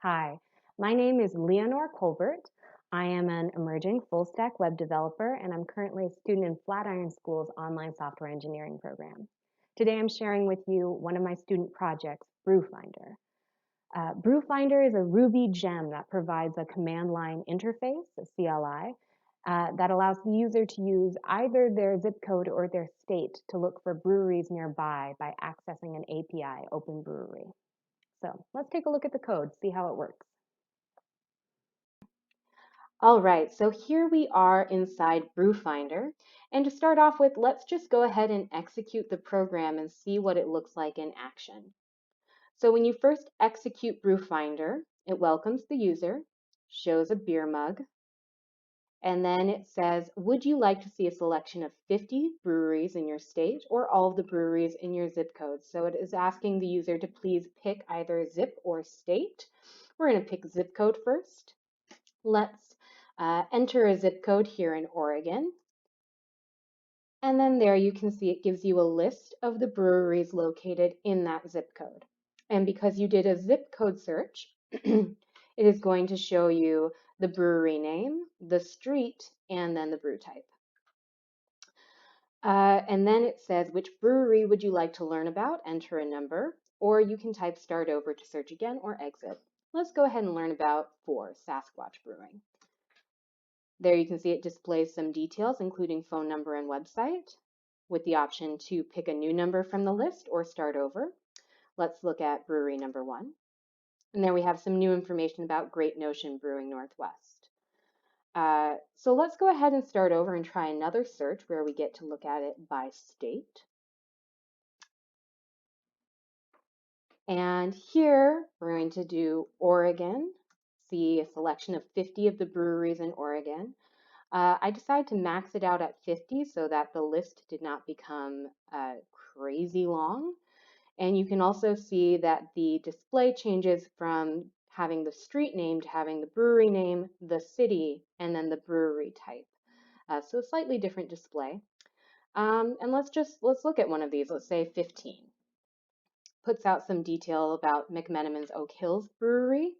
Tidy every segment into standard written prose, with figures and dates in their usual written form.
Hi, my name is Leonore Colbert. I am an emerging full-stack web developer, and I'm currently a student in Flatiron School's online software engineering program. Today, I'm sharing with you one of my student projects, Brew Finder. Brew Finder is a Ruby gem that provides a command line interface, a CLI, that allows the user to use either their zip code or their state to look for breweries nearby by accessing an API, Open Brewery. So let's take a look at the code, see how it works. All right, so here we are inside Brew Finder. And to start off with, let's just go ahead and execute the program and see what it looks like in action. So when you first execute Brew Finder, it welcomes the user, shows a beer mug, and then it says, would you like to see a selection of 50 breweries in your state or all of the breweries in your zip code? So it is asking the user to please pick either zip or state. We're going to pick zip code first. Let's enter a zip code here in Oregon. And then there you can see it gives you a list of the breweries located in that zip code. And because you did a zip code search, it is going to show you the brewery name, the street, and then the brew type. And then it says, which brewery would you like to learn about? Enter a number, or you can type start over to search again or exit. Let's go ahead and learn about 4 Sasquatch Brewing. There you can see it displays some details, including phone number and website, with the option to pick a new number from the list or start over. Let's look at brewery number 1. And there we have some new information about Great Notion Brewing Northwest. So let's go ahead and start over and try another search where we get to look at it by state. And here we're going to do Oregon, see a selection of 50 of the breweries in Oregon. I decided to max it out at 50 so that the list did not become crazy long. And you can also see that the display changes from having the street name to having the brewery name, the city, and then the brewery type. So a slightly different display. And let's look at one of these. Let's say 15. Puts out some detail about McMenamin's Oak Hills Brewery.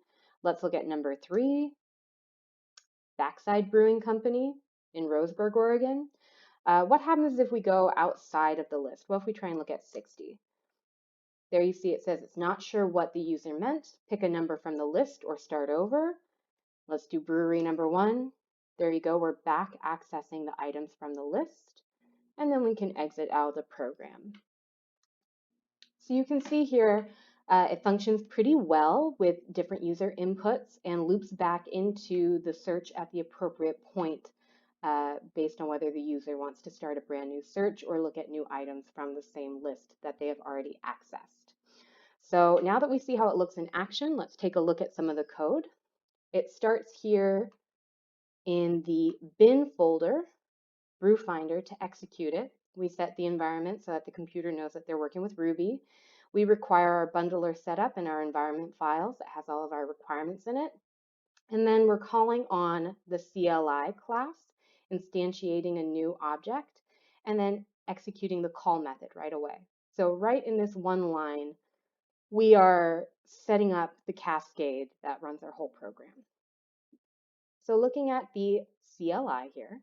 Let's look at number 3. Backside Brewing Company in Roseburg, Oregon. What happens if we go outside of the list? Well, if we try and look at 60. There you see it says it's not sure what the user meant. Pick a number from the list or start over. Let's do brewery number 1. There you go, we're back accessing the items from the list, and then we can exit out of the program. So you can see here it functions pretty well with different user inputs and loops back into the search at the appropriate point based on whether the user wants to start a brand new search or look at new items from the same list that they have already accessed. So now that we see how it looks in action, let's take a look at some of the code. It starts here in the bin folder, Brew Finder, to execute it. We set the environment so that the computer knows that they're working with Ruby. We require our bundler setup and our environment files that has all of our requirements in it. And then we're calling on the CLI class, instantiating a new object, and then executing the call method right away. So right in this one line, we are setting up the cascade that runs our whole program. So looking at the CLI here,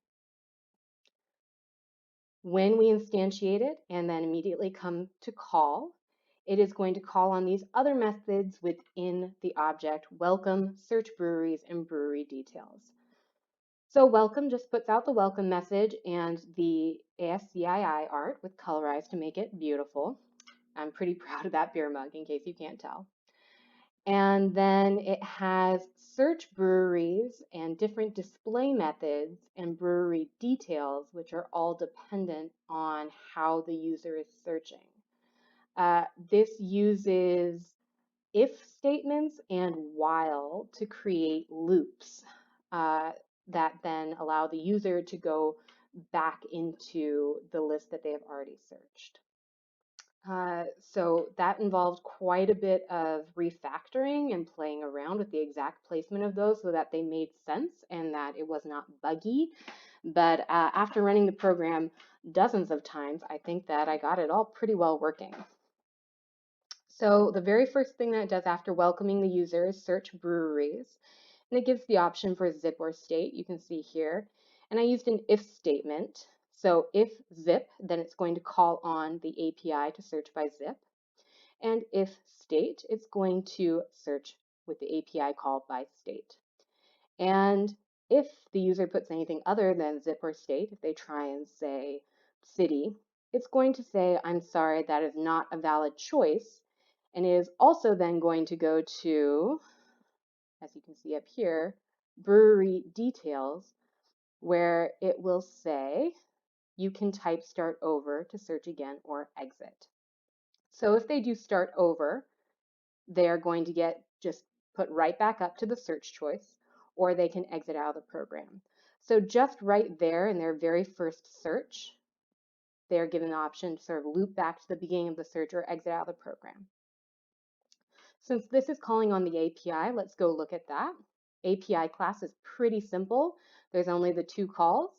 when we instantiate it and then immediately come to call, it is going to call on these other methods within the object, welcome, search breweries, and brewery details. So welcome just puts out the welcome message and the ASCII art with Colorize to make it beautiful. I'm pretty proud of that beer mug in case you can't tell. And then it has search breweries and different display methods and brewery details, which are all dependent on how the user is searching. This uses if statements and while to create loops that then allow the user to go back into the list that they have already searched. So that involved quite a bit of refactoring and playing around with the exact placement of those so that they made sense and that it was not buggy. But after running the program dozens of times, I think that I got it all pretty well working. So the very first thing that it does after welcoming the user is search breweries. And it gives the option for zip or state, you can see here. And I used an if statement. So if zip, then it's going to call on the API to search by zip. And if state, it's going to search with the API call by state. And if the user puts anything other than zip or state, if they try and say city, it's going to say, I'm sorry, that is not a valid choice, and is also then going to go to, as you can see up here, brewery details, where it will say you can type start over to search again or exit. So if they do start over, they are going to get just put right back up to the search choice, or they can exit out of the program. So just right there in their very first search, they are given the option to sort of loop back to the beginning of the search or exit out of the program. Since this is calling on the API, let's go look at that. API class is pretty simple. There's only the two calls.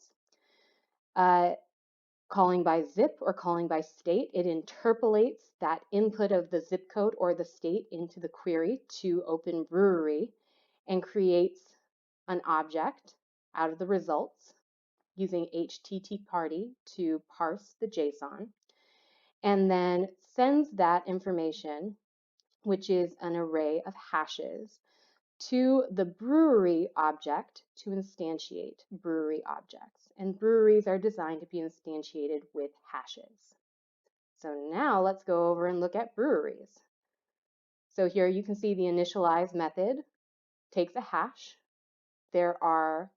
Calling by zip or calling by state, it interpolates that input of the zip code or the state into the query to open brewery and creates an object out of the results using HTTParty to parse the JSON, and then sends that information, which is an array of hashes, to the brewery object to instantiate brewery objects. And breweries are designed to be instantiated with hashes. So now let's go over and look at breweries. So here you can see the initialize method takes a hash. There are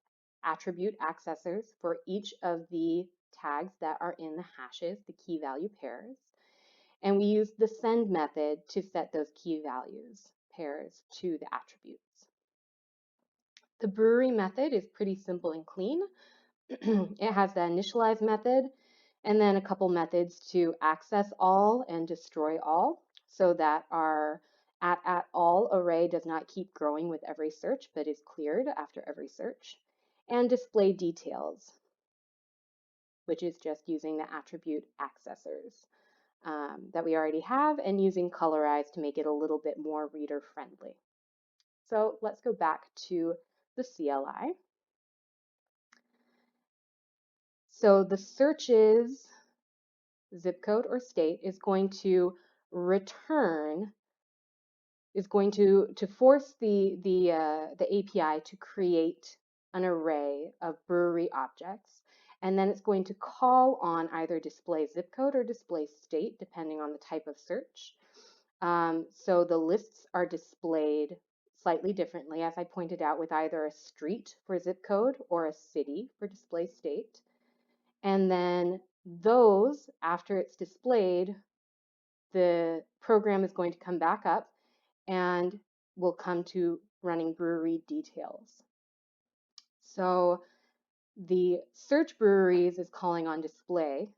attribute accessors for each of the tags that are in the hashes, the key value pairs. And we use the send method to set those key values pairs to the attributes. The brewery method is pretty simple and clean. It has the initialize method and then a couple methods to access all and destroy all, so that our at all array does not keep growing with every search, but is cleared after every search. And display details, which is just using the attribute accessors that we already have and using colorize to make it a little bit more reader friendly. So let's go back to the CLI. So the searches zip code or state is going to return, is going to force the API to create an array of brewery objects. And then it's going to call on either display zip code or display state, depending on the type of search. So the lists are displayed slightly differently, as I pointed out, with either a street for zip code or a city for display state. And then those, after it's displayed, the program is going to come back up and will come to running brewery details. So the search breweries is calling on display,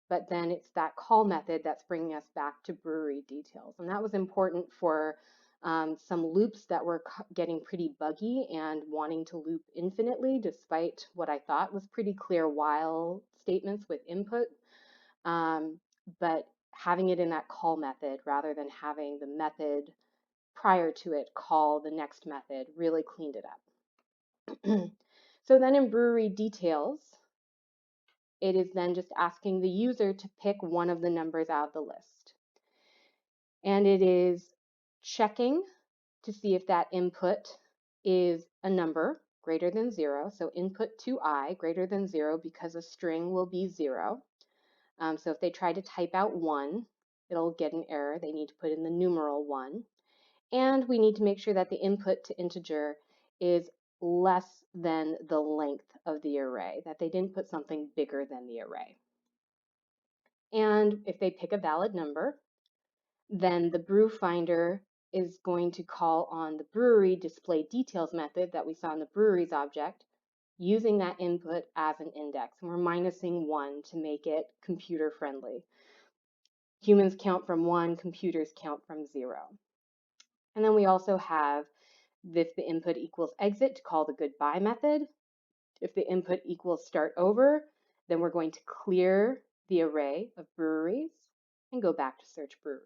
but then it's that call method that's bringing us back to brewery details. And that was important for some loops that were getting pretty buggy and wanting to loop infinitely, despite what I thought was pretty clear while statements with input. But having it in that call method rather than having the method prior to it call the next method really cleaned it up. So then in brewery details, it is then just asking the user to pick one of the numbers out of the list. And it is checking to see if that input is a number greater than 0. So input to I greater than 0, because a string will be 0. So if they try to type out 1, it'll get an error. They need to put in the numeral 1. And we need to make sure that the input to integer is less than the length of the array, that they didn't put something bigger than the array. And if they pick a valid number, then the brew finder is going to call on the brewery display details method that we saw in the breweries object, using that input as an index. And we're minusing 1 to make it computer friendly. Humans count from 1, computers count from 0. And then we also have, if the input equals exit, to call the goodbye method. If the input equals start over, then we're going to clear the array of breweries and go back to search breweries.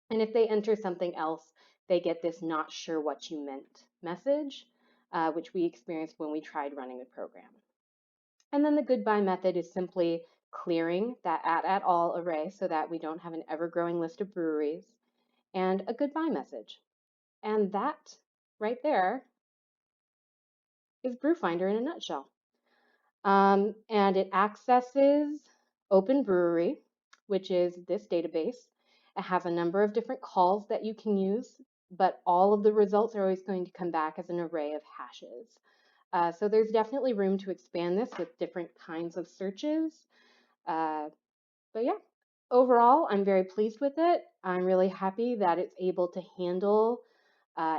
And if they enter something else, they get this not sure what you meant message, which we experienced when we tried running the program. And then the goodbye method is simply clearing that at all array so that we don't have an ever-growing list of breweries, and a goodbye message. And that right there is Brew Finder in a nutshell. And it accesses Open Brewery, which is this database. It has a number of different calls that you can use, but all of the results are always going to come back as an array of hashes. So there's definitely room to expand this with different kinds of searches. Uh, but yeah, overall, I'm very pleased with it. I'm really happy that it's able to handle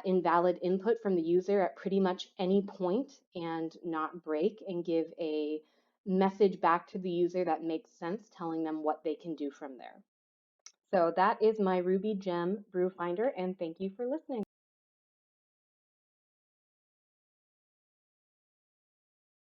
invalid input from the user at pretty much any point and not break and give a message back to the user that makes sense, telling them what they can do from there. So that is my Ruby Gem Brew Finder, and thank you for listening.